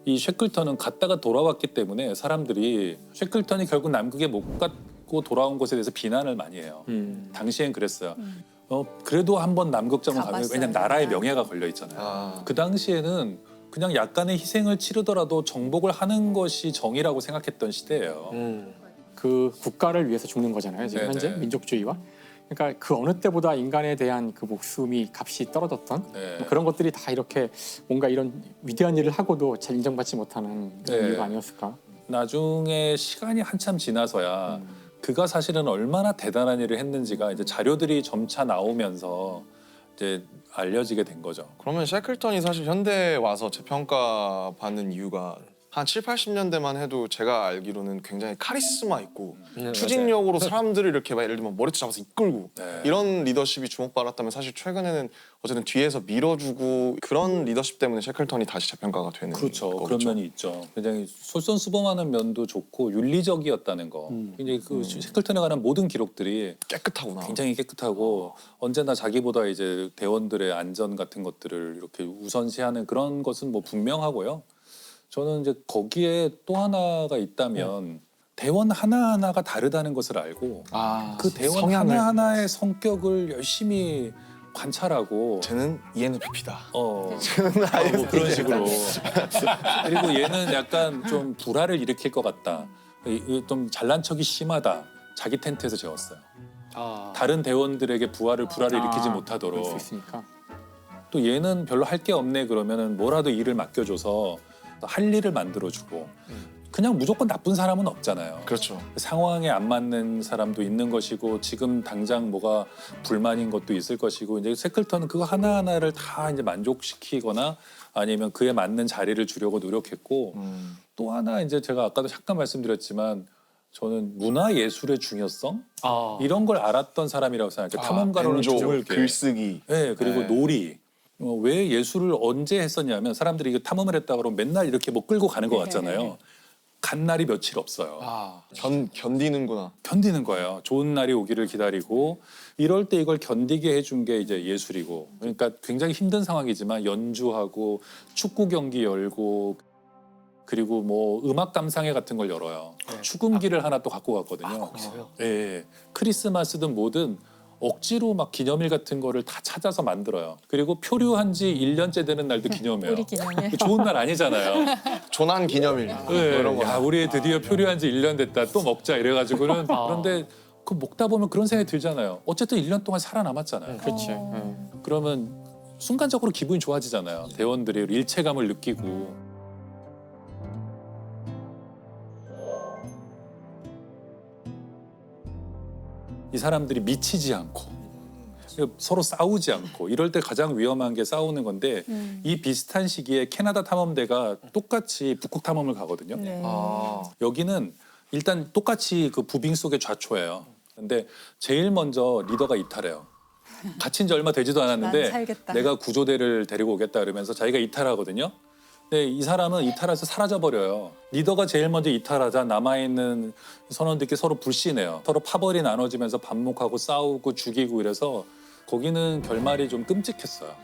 이 쉐클턴은 갔다가 돌아왔기 때문에 사람들이 쉐클턴이 결국 남극에 못 갔고 돌아온 것에 대해서 비난을 많이 해요. 당시엔 그랬어요. 그래도 한번 남극점을 가면 가봤어야 왜냐면 나라의 된다. 명예가 걸려 있잖아요. 그 당시에는 그냥 약간의 희생을 치르더라도 정복을 하는 것이 정의라고 생각했던 시대예요. 그 국가를 위해서 죽는 거잖아요. 지금 네네. 현재 민족주의와. 그러니까 그 어느 때보다 인간에 대한 그 목숨이 값이 떨어졌던 네. 뭐 그런 것들이 다 이렇게 뭔가 이런 위대한 일을 하고도 잘 인정받지 못하는 그런 네. 이유가 아니었을까? 나중에 시간이 한참 지나서야 그가 사실은 얼마나 대단한 일을 했는지가 이제 자료들이 점차 나오면서 이제 알려지게 된 거죠. 그러면 셰클턴이 사실 현대에 와서 재평가 받는 이유가 한 7, 80년대만 해도 제가 알기로는 굉장히 카리스마 있고 추진력으로 사람들을 이렇게 막 예를 들면 머리채 잡아서 이끌고 네. 이런 리더십이 주목받았다면 사실 최근에는 어쨌든 뒤에서 밀어주고 그런 리더십 때문에 셰클턴이 다시 재평가가 되는 그렇죠. 거겠죠. 그런 면이 있죠. 굉장히 솔선수범하는 면도 좋고 윤리적이었다는 거. 굉장히 그 셰클턴에 관한 모든 기록들이 깨끗하구나. 굉장히 깨끗하고 언제나 자기보다 이제 대원들의 안전 같은 것들을 이렇게 우선시하는 그런 것은 뭐 분명하고요. 저는 이제 거기에 또 하나가 있다면 대원 하나하나가 다르다는 것을 알고 그 대원 성향을. 하나하나의 성격을 열심히 관찰하고 쟤는 ENFP다. 뭐 그런 식으로 그리고 얘는 약간 좀 불화를 일으킬 것 같다. 좀 잘난 척이 심하다. 자기 텐트에서 재웠어요. 다른 대원들에게 불화를 일으키지 못하도록. 그럴 수 있으니까. 또 얘는 별로 할 게 없네 그러면은 뭐라도 일을 맡겨줘서 할 일을 만들어주고 그냥 무조건 나쁜 사람은 없잖아요. 그렇죠. 상황에 안 맞는 사람도 있는 것이고 지금 당장 뭐가 불만인 것도 있을 것이고 이제 셰클턴은 그거 하나하나를 다 이제 만족시키거나 아니면 그에 맞는 자리를 주려고 노력했고 또 하나 이제 제가 아까도 잠깐 말씀드렸지만 저는 문화 예술의 중요성 이런 걸 알았던 사람이라고 생각해요. 탐험가로는 벤조, 드물게. 글쓰기. 네, 그리고 네. 놀이. 왜 예술을 언제 했었냐면 사람들이 이거 탐험을 했다 그러면 맨날 이렇게 뭐 끌고 가는 것 같잖아요. 간 날이 며칠 없어요. 견디는구나. 견디는 거예요. 좋은 날이 오기를 기다리고 이럴 때 이걸 견디게 해준 게 이제 예술이고 그러니까 굉장히 힘든 상황이지만 연주하고 축구 경기 열고 그리고 뭐 음악 감상회 같은 걸 열어요. 축음기를 하나 또 갖고 갔거든요. 예, 크리스마스든 뭐든 억지로 막 기념일 같은 거를 다 찾아서 만들어요. 그리고 표류한 지 1년째 되는 날도 기념해요. 우리 기념일. 좋은 날 아니잖아요. 조난 기념일. 네. 이런 거. 야, 우리 드디어 표류한 지 1년 됐다. 또 먹자 이래가지고는 그런데 그 먹다 보면 그런 생각이 들잖아요. 어쨌든 1년 동안 살아남았잖아요. 그렇지. 그러면 순간적으로 기분이 좋아지잖아요. 대원들이 일체감을 느끼고. 이 사람들이 미치지 않고 서로 싸우지 않고 이럴 때 가장 위험한 게 싸우는 건데 이 비슷한 시기에 캐나다 탐험대가 똑같이 북극 탐험을 가거든요. 네. 여기는 일단 똑같이 그 부빙 속의 좌초예요. 근데 제일 먼저 리더가 이탈해요. 갇힌 지 얼마 되지도 난 않았는데 살겠다. 내가 구조대를 데리고 오겠다 그러면서 자기가 이탈하거든요. 근데 이 사람은 이탈해서 사라져버려요. 리더가 제일 먼저 이탈하자 남아있는 선원들끼리 서로 불신해요. 서로 파벌이 나눠지면서 반목하고 싸우고 죽이고 이래서 거기는 결말이 좀 끔찍했어요.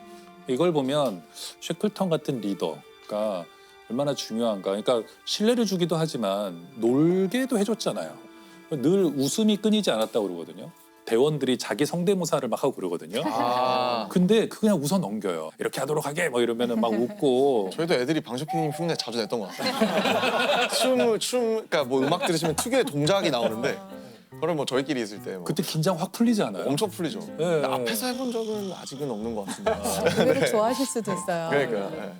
이걸 보면 셰클턴 같은 리더가 얼마나 중요한가. 그러니까 신뢰를 주기도 하지만 놀게도 해줬잖아요. 늘 웃음이 끊이지 않았다고 그러거든요. 대원들이 자기 성대모사를 막 하고 그러거든요. 근데 그냥 웃어 넘겨요. 이렇게 하도록 하게 뭐 이러면은 막 웃고. 저희도 애들이 방쇼피님 흉내 자주 냈던 것 같아요. 그러니까 뭐 음악 들으시면 특유의 동작이 나오는데 그걸 뭐 저희끼리 있을 때 뭐 그때 긴장 확 풀리지 않아요? 엄청 풀리죠. 네. 근데 앞에서 해본 적은 아직은 없는 것 같습니다. 의외로 좋아하실 수도 있어요. 그러니까. 네.